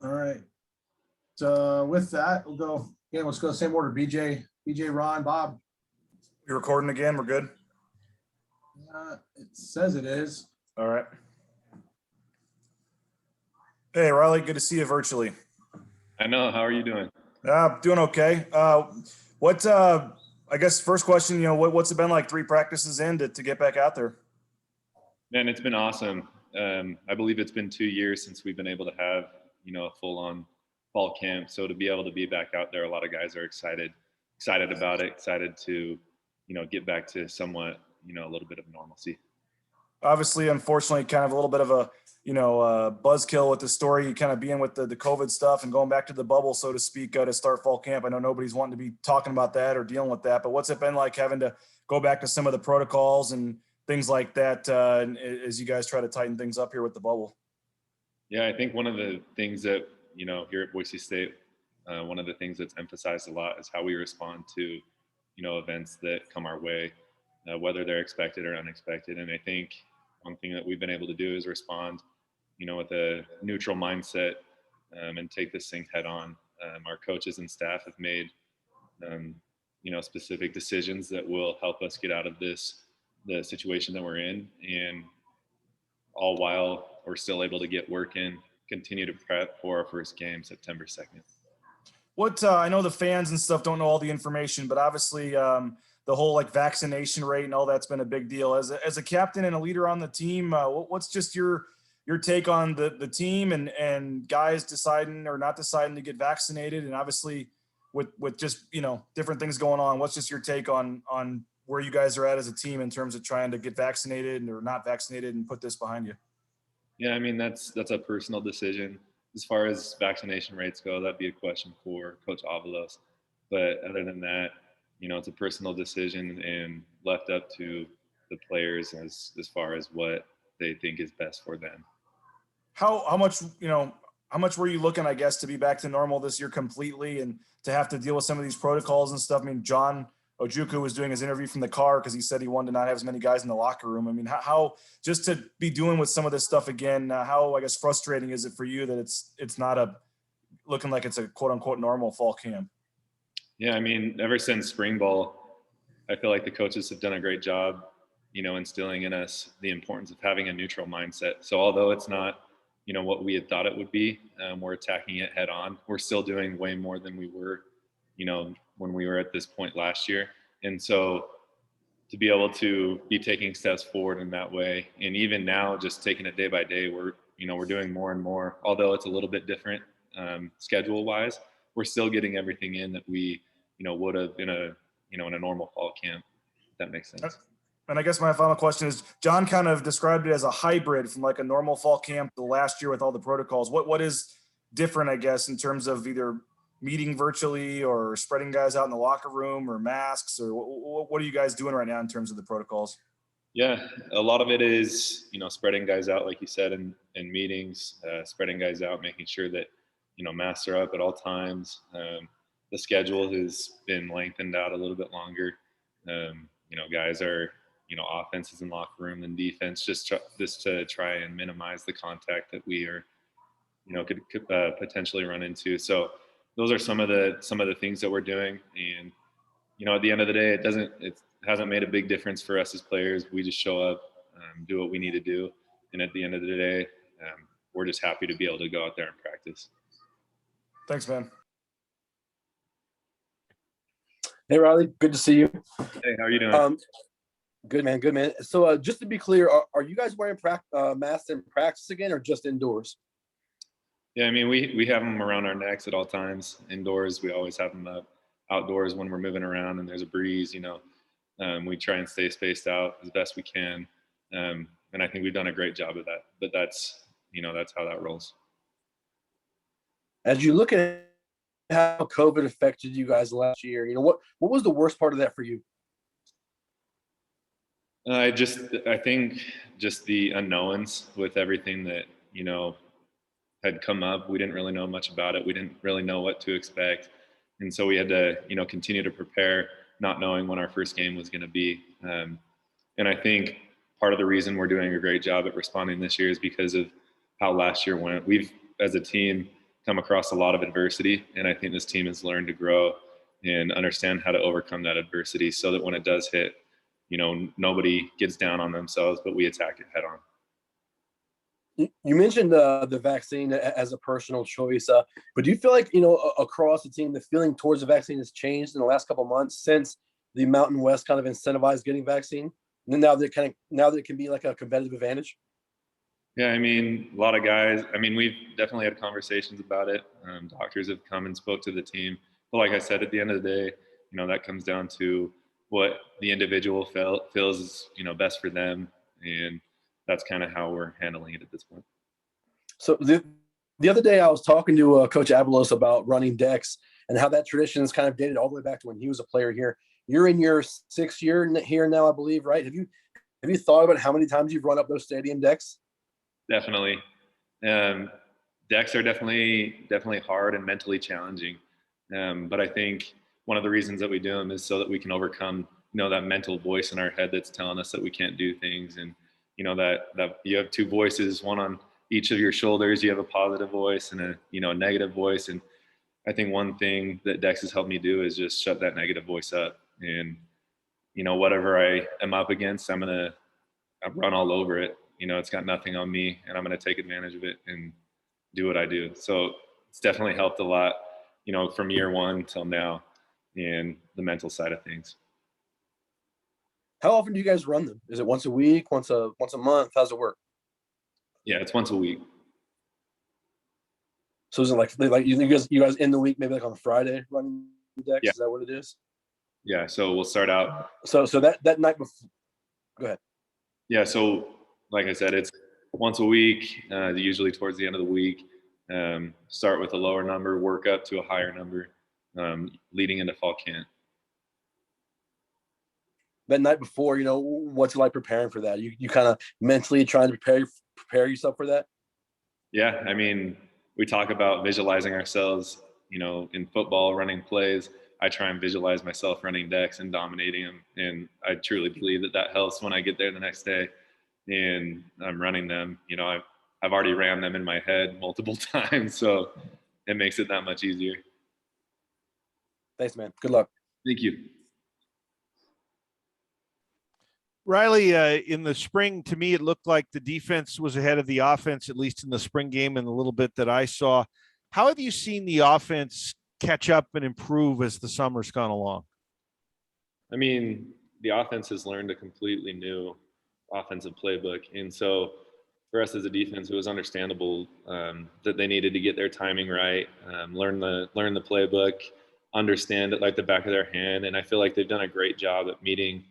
All right. So with that, we'll go again. Let's go the same order. BJ, Ron, Bob. You recording again? We're good. It says it is. All right. Hey, Riley, good to see you virtually. I know. How are you doing? Doing okay. I guess first question, what's it been like 3 practices in to get back out there? Man, it's been awesome. I believe it's been 2 years since we've been able to have, a full-on fall camp. So to be able to be back out there, a lot of guys are excited about it, excited to, get back to somewhat, a little bit of normalcy. Obviously, unfortunately, kind of a little bit of a, buzzkill with the story, kind of being with the COVID stuff and going back to the bubble, so to speak, to start fall camp. I know nobody's wanting to be talking about that or dealing with that, but what's it been like having to go back to some of the protocols and things like that as you guys try to tighten things up here with the bubble? Yeah, I think one of the things that, here at Boise State, one of the things that's emphasized a lot is how we respond to, events that come our way, whether they're expected or unexpected. And I think one thing that we've been able to do is respond, with a neutral mindset and take this thing head on. Our coaches and staff have made, specific decisions that will help us get out of the situation that we're in, and all while we're still able to get work in, continue to prep for our first game, September 2nd. What I know the fans and stuff don't know all the information, but obviously the whole vaccination rate and all that's been a big deal. As a captain and a leader on the team, what's just your take on the team and guys deciding or not deciding to get vaccinated? And obviously with just, different things going on, what's just your take on where you guys are at as a team in terms of trying to get vaccinated or not vaccinated and put this behind you? Yeah, I mean, that's a personal decision. As far as vaccination rates go, that'd be a question for Coach Avalos. But other than that, it's a personal decision and left up to the players as far as what they think is best for them. How much were you looking, I guess, to be back to normal this year completely and to have to deal with some of these protocols and stuff? I mean, John Ojukwu was doing his interview from the car because he said he wanted to not have as many guys in the locker room. I mean, how just to be doing with some of this stuff again, how, I guess, frustrating is it for you that it's not looking like it's a quote unquote normal fall camp? Yeah, I mean, ever since spring ball, I feel like the coaches have done a great job, instilling in us the importance of having a neutral mindset. So although it's not, what we had thought it would be, we're attacking it head on. We're still doing way more than we were, when we were at this point last year. And so to be able to be taking steps forward in that way, and even now just taking it day by day, we're doing more and more, although it's a little bit different schedule wise, we're still getting everything in that we, would have in a normal fall camp, if that makes sense. And I guess my final question is, John kind of described it as a hybrid from a normal fall camp to last year with all the protocols. What is different, I guess, in terms of either meeting virtually or spreading guys out in the locker room or masks, or what are you guys doing right now in terms of the protocols? Yeah, a lot of it is, spreading guys out, like you said, in meetings, spreading guys out, making sure that, masks are up at all times. The schedule has been lengthened out a little bit longer. Guys are, offense is in locker room and defense, just to try and minimize the contact that we are, could potentially run into. So those are some of the things that we're doing. And, at the end of the day, it hasn't made a big difference for us as players. We just show up, do what we need to do. And at the end of the day, we're just happy to be able to go out there and practice. Thanks, man. Hey, Riley, good to see you. Hey, how are you doing? Good, man. Good, man. So just to be clear, are you guys wearing masks in practice again or just indoors? Yeah, I mean, we have them around our necks at all times. Indoors, we always have them up. Outdoors, when we're moving around and there's a breeze, we try and stay spaced out as best we can. And I think we've done a great job of that. But that's how that rolls. As you look at how COVID affected you guys last year, what was the worst part of that for you? I think just the unknowns with everything that, had come up. We didn't really know much about it. We didn't really know what to expect. And so we had to, continue to prepare, not knowing when our first game was going to be. And I think part of the reason we're doing a great job at responding this year is because of how last year went. We've, as a team, come across a lot of adversity. And I think this team has learned to grow and understand how to overcome that adversity so that when it does hit, nobody gets down on themselves, but we attack it head on. You mentioned the vaccine as a personal choice, but do you feel like, across the team, the feeling towards the vaccine has changed in the last couple of months since the Mountain West kind of incentivized getting vaccine? And then now that it can be like a competitive advantage? Yeah, I mean, a lot of guys, we've definitely had conversations about it. Doctors have come and spoke to the team. But like I said, at the end of the day, that comes down to what the individual feels is, best for them. And that's kind of how we're handling it at this point. So the other day I was talking to Coach Avalos about running decks and how that tradition is kind of dated all the way back to when he was a player here. You're in your 6th year here now, I believe, right? Have you thought about how many times you've run up those stadium decks? Definitely. Decks are definitely hard and mentally challenging. But I think one of the reasons that we do them is so that we can overcome, that mental voice in our head that's telling us that we can't do things. And, that you have 2 voices, one on each of your shoulders. You have a positive voice and a negative voice. And I think one thing that Dex has helped me do is just shut that negative voice up. And, whatever I am up against, I'm going to run all over it. It's got nothing on me, and I'm going to take advantage of it and do what I do. So it's definitely helped a lot, from year 1 till now, and the mental side of things. How often do you guys run them? Is it once a week, once a month? How's it work? Yeah, it's once a week. So is it like you guys in the week, maybe like on a Friday running decks? Yeah. Is that what it is? Yeah. So we'll start out. So that night before. Go ahead. Yeah. So like I said, it's once a week, usually towards the end of the week. Start with a lower number, work up to a higher number, leading into fall camp. That night before, what's it like preparing for that? You kind of mentally trying to prepare yourself for that? Yeah. We talk about visualizing ourselves, in football, running plays. I try and visualize myself running decks and dominating them. And I truly believe that helps when I get there the next day and I'm running them. I've already ran them in my head multiple times, so it makes it that much easier. Thanks, man. Good luck. Thank you. Riley, in the spring, to me, it looked like the defense was ahead of the offense, at least in the spring game and the little bit that I saw. How have you seen the offense catch up and improve as the summer's gone along? The offense has learned a completely new offensive playbook. And so for us as a defense, it was understandable that they needed to get their timing right, learn the playbook, understand it like the back of their hand. And I feel like they've done a great job at meeting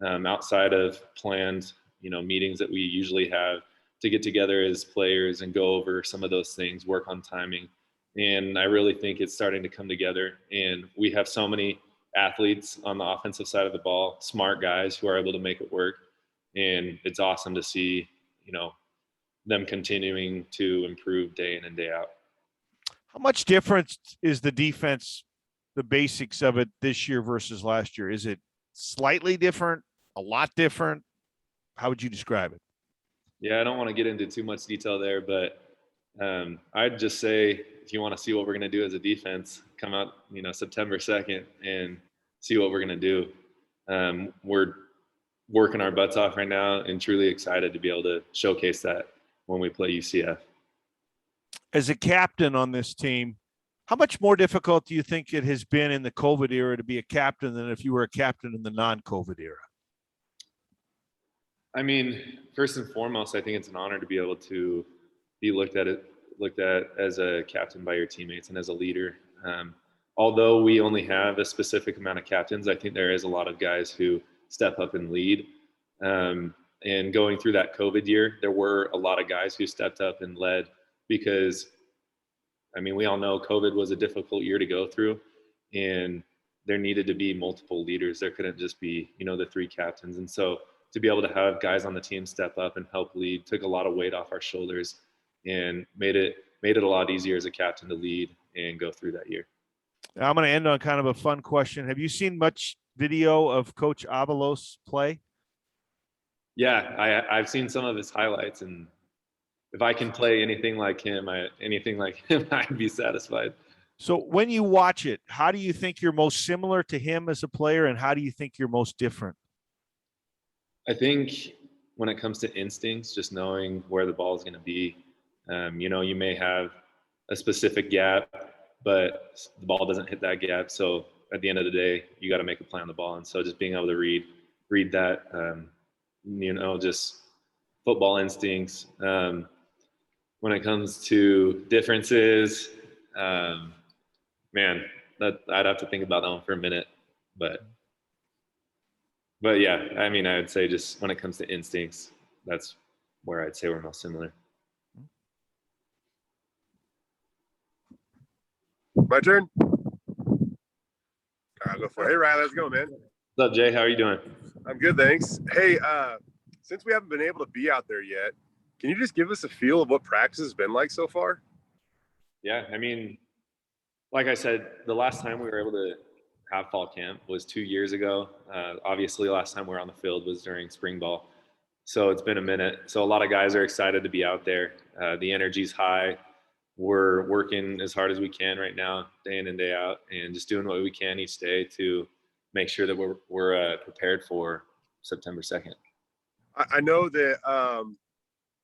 outside of planned, meetings that we usually have to get together as players and go over some of those things, work on timing. And I really think it's starting to come together. And we have so many athletes on the offensive side of the ball, smart guys who are able to make it work. And it's awesome to see, them continuing to improve day in and day out. How much difference is the defense, the basics of it this year versus last year? Is it slightly different, a lot different? How would you describe it? Yeah, I don't want to get into too much detail there, but I'd just say if you want to see what we're going to do as a defense, come out, September 2nd and see what we're going to do. We're working our butts off right now and truly excited to be able to showcase that when we play UCF. As a captain on this team, how much more difficult do you think it has been in the COVID era to be a captain than if you were a captain in the non-COVID era? First and foremost, I think it's an honor to be able to be looked at as a captain by your teammates and as a leader. Although we only have a specific amount of captains, I think there is a lot of guys who step up and lead. And going through that COVID year, there were a lot of guys who stepped up and led because, we all know COVID was a difficult year to go through, and there needed to be multiple leaders. There couldn't just be, the 3 captains. And so to be able to have guys on the team step up and help lead took a lot of weight off our shoulders and made it a lot easier as a captain to lead and go through that year. I'm going to end on kind of a fun question. Have you seen much video of Coach Avalos play? Yeah, I've seen some of his highlights, and if I can play anything like him, I'd be satisfied. So when you watch it, how do you think you're most similar to him as a player, and how do you think you're most different? I think when it comes to instincts, just knowing where the ball is going to be, you may have a specific gap, but the ball doesn't hit that gap. So at the end of the day, you got to make a play on the ball. And so just being able to read that, just football instincts. When it comes to differences, man, that I'd have to think about that one for a minute, but yeah, I mean, I would say just when it comes to instincts, that's where I'd say we're most similar. My turn. I'll go for it. Hey, Riley, how's it going, man? What's up, Jay? How are you doing? I'm good, thanks. Hey, since we haven't been able to be out there yet, can you just give us a feel of what practice has been like so far? Yeah, I mean, like I said, the last time we were able to have fall camp was 2 years ago. Obviously, last time we were on the field was during spring ball. So it's been a minute. So a lot of guys are excited to be out there. The energy's high. We're working as hard as we can right now, day in and day out, and just doing what we can each day to make sure that we're prepared for September 2nd. I know that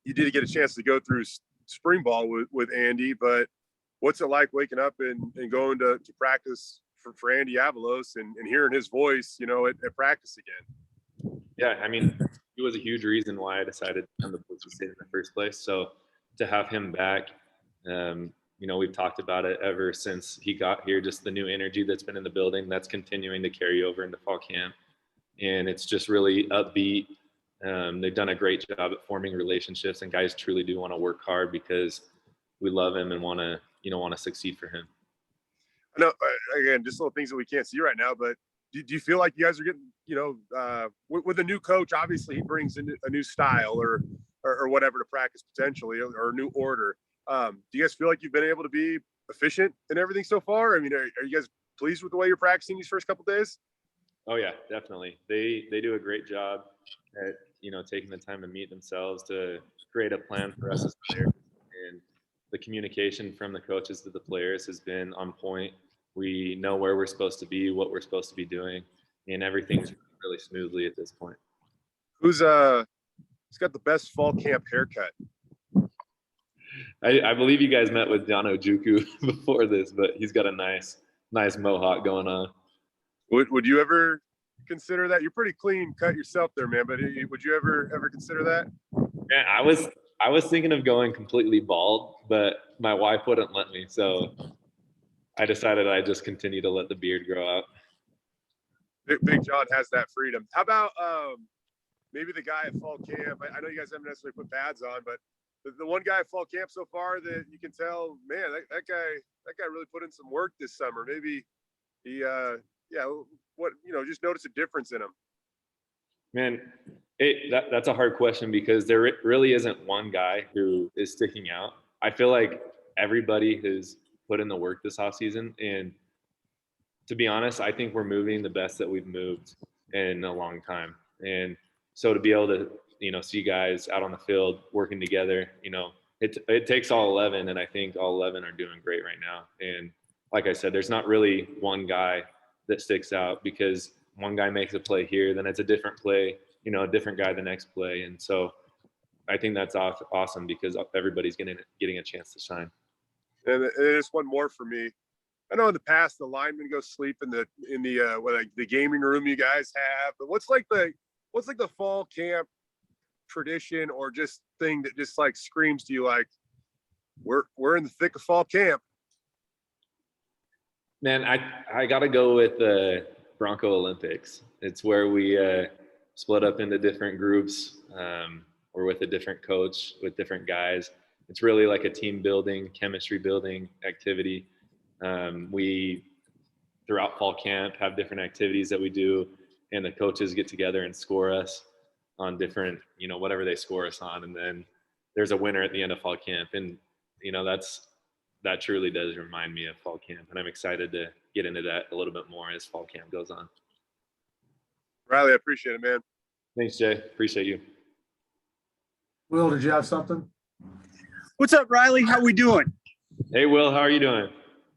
you did get a chance to go through spring ball with Andy, but what's it like waking up and going to practice for Andy Avalos and hearing his voice, at practice again? Yeah, I mean, it was a huge reason why I decided to come to Boise State in the first place. So to have him back, we've talked about it ever since he got here, just the new energy that's been in the building that's continuing to carry over into fall camp. And it's just really upbeat. They've done a great job at forming relationships, and guys truly do want to work hard because we love him and want to succeed for him. I know, again, just little things that we can't see right now, but do you feel like you guys are getting, with a new coach, obviously he brings in a new style or whatever to practice potentially, or a new order. Do you guys feel like you've been able to be efficient in everything so far? I mean, are you guys pleased with the way you're practicing these first couple of days? Oh yeah, definitely. They do a great job at, taking the time to meet themselves to create a plan for us as players. And the communication from the coaches to the players has been on point. We know where we're supposed to be, what we're supposed to be doing, and everything's really smoothly at this point. Who's got the best fall camp haircut? I believe you guys met with John Ojuku before this, but he's got a nice mohawk going on. Would you ever consider that? You're pretty clean cut yourself there, man, but would you ever consider that? Man, I was thinking of going completely bald, but my wife wouldn't let me, so I decided I'd just continue to let the beard grow out. Big John has that freedom. How about maybe the guy at fall camp? I know you guys haven't necessarily put pads on, but the one guy at fall camp so far that you can tell, man, that guy really put in some work this summer. Maybe he, just notice a difference in him. Man, that's a hard question because there really isn't one guy who is sticking out. I feel like everybody has put in the work this offseason, and to be honest, I think we're moving the best that we've moved in a long time. And so to be able to, see guys out on the field working together, it takes all 11, and I think all 11 are doing great right now. And like I said, there's not really one guy that sticks out because one guy makes a play here, then it's a different play, a different guy the next play. And so I think that's awesome because everybody's getting a chance to shine. And there's one more for me. I know in the past the linemen go sleep in the the gaming room you guys have, but what's like the fall camp tradition or just thing that just like screams to you like we're in the thick of fall camp? Man, I got to go with the Bronco Olympics. It's where we split up into different groups or with a different coach, with different guys. It's really like a team building, chemistry building activity. We, throughout fall camp, have different activities that we do, and the coaches get together and score us on different, whatever they score us on. And then there's a winner at the end of fall camp. And, that truly does remind me of fall camp. And I'm excited to get into that a little bit more as fall camp goes on. Riley, I appreciate it, man. Thanks, Jay. Appreciate you. Will, did you have something? What's up, Riley? How we doing? Hey, Will, how are you doing?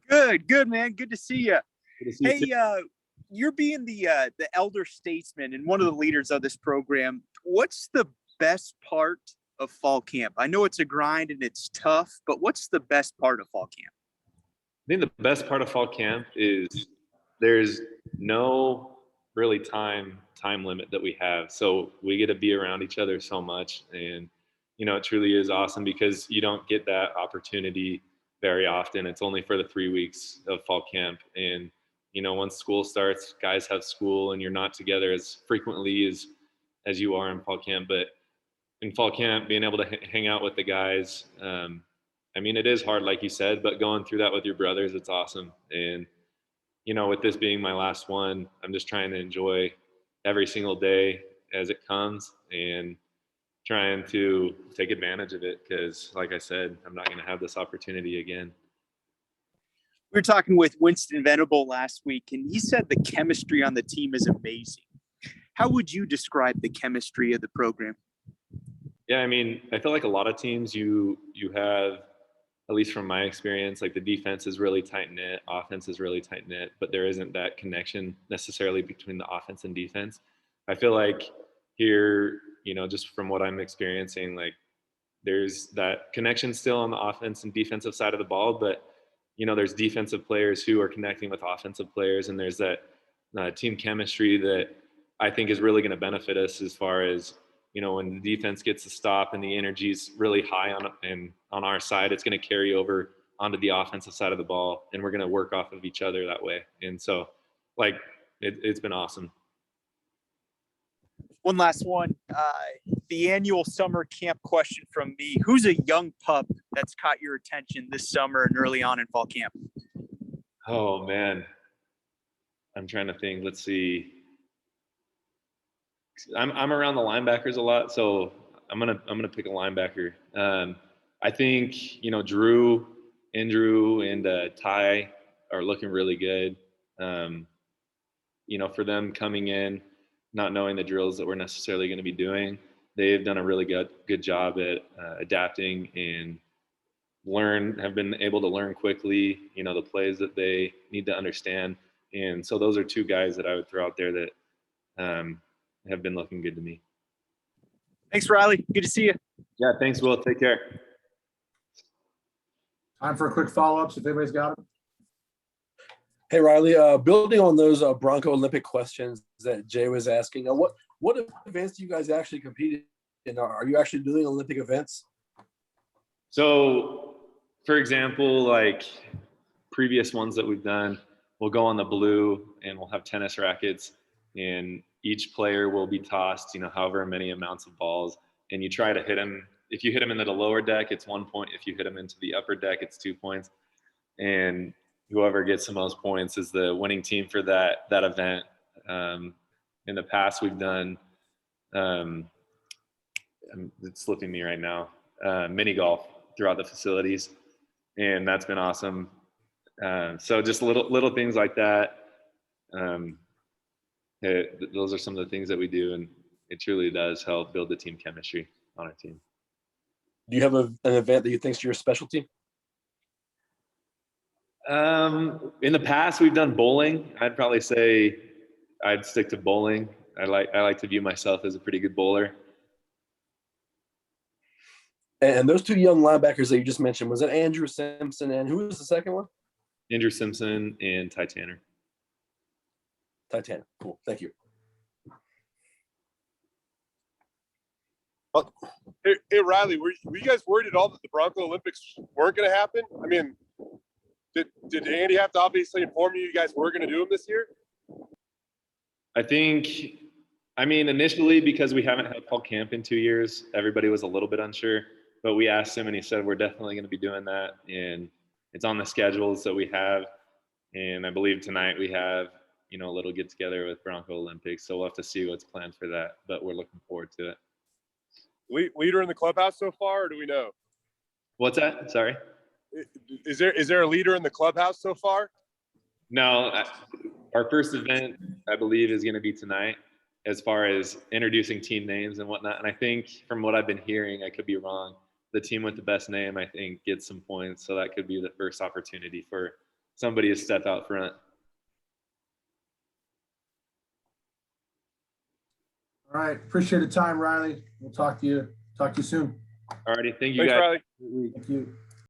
Good, man. Good to see you. Good to see you Hey, you're being the elder statesman and one of the leaders of this program. What's the best part of fall camp? I know it's a grind and it's tough, but what's the best part of fall camp? I think the best part of fall camp is there's no really time limit that we have. So we get to be around each other so much. And, it truly is awesome because you don't get that opportunity very often. It's only for the 3 weeks of fall camp. And, once school starts, guys have school and you're not together as frequently as you are in fall camp. But in fall camp, being able to hang out with the guys, it is hard, like you said, but going through that with your brothers, it's awesome. And, with this being my last one, I'm just trying to enjoy every single day as it comes and trying to take advantage of it because, like I said, I'm not going to have this opportunity again. We were talking with Winston Venable last week, and he said the chemistry on the team is amazing. How would you describe the chemistry of the program? Yeah, I feel like a lot of teams you have, at least from my experience, like the defense is really tight knit, offense is really tight knit, but there isn't that connection necessarily between the offense and defense. I feel like here, just from what I'm experiencing, like there's that connection still on the offense and defensive side of the ball, but there's defensive players who are connecting with offensive players, and there's that team chemistry that I think is really going to benefit us as far as when the defense gets to stop and the energy is really high on our side, it's going to carry over onto the offensive side of the ball, and we're going to work off of each other that way. And so, it's been awesome. One last one. The annual summer camp question from me. Who's a young pup that's caught your attention this summer and early on in fall camp? Oh, man. I'm trying to think. Let's see. I'm around the linebackers a lot, so I'm gonna pick a linebacker. I think Drew, Andrew, and Ty are looking really good. For them coming in, not knowing the drills that we're necessarily going to be doing, they've done a really good job at adapting and have been able to learn quickly. The plays that they need to understand, and so those are two guys that I would throw out there that have been looking good to me. Thanks, Riley. Good to see you. Yeah, thanks, Will. Take care. Time for a quick follow-ups if anybody's got them. Hey, Riley, building on those Bronco Olympic questions that Jay was asking, what events do you guys actually compete in? Are you actually doing Olympic events? So, for example, like previous ones that we've done, we'll go on the blue and we'll have tennis rackets, and each player will be tossed, however many amounts of balls, and you try to hit them. If you hit them into the lower deck, it's 1 point. If you hit them into the upper deck, it's 2 points. And whoever gets the most points is the winning team for that event. In the past, we've done, it's slipping me right now, mini golf throughout the facilities, and that's been awesome. So just little things like that. Those are some of the things that we do, and it truly does help build the team chemistry on our team. Do you have an event that you think is your specialty? In the past, we've done bowling. I'd probably say I'd stick to bowling. I like to view myself as a pretty good bowler. And those two young linebackers that you just mentioned, was it Andrew Simpson and who was the second one? Andrew Simpson and Ty Tanner. Titanic. Cool. Thank you. Hey, Riley, were you guys worried at all that the Bronco Olympics weren't going to happen? Did Andy have to obviously inform you guys were going to do them this year? I think, initially, because we haven't had fall camp in 2 years, everybody was a little bit unsure, but we asked him and he said, we're definitely going to be doing that. And it's on the schedules that we have. And I believe tonight we have, a little get together with Bronco Olympics. So we'll have to see what's planned for that, but we're looking forward to it. Leader in the clubhouse so far, or do we know? What's that? Sorry. Is there a leader in the clubhouse so far? No, our first event, I believe, is going to be tonight as far as introducing team names and whatnot. And I think from what I've been hearing, I could be wrong, the team with the best name, I think, gets some points. So that could be the first opportunity for somebody to step out front. All right. Appreciate the time, Riley. We'll talk to you soon. Alrighty, thank you Thanks, guys. Riley. Thank you.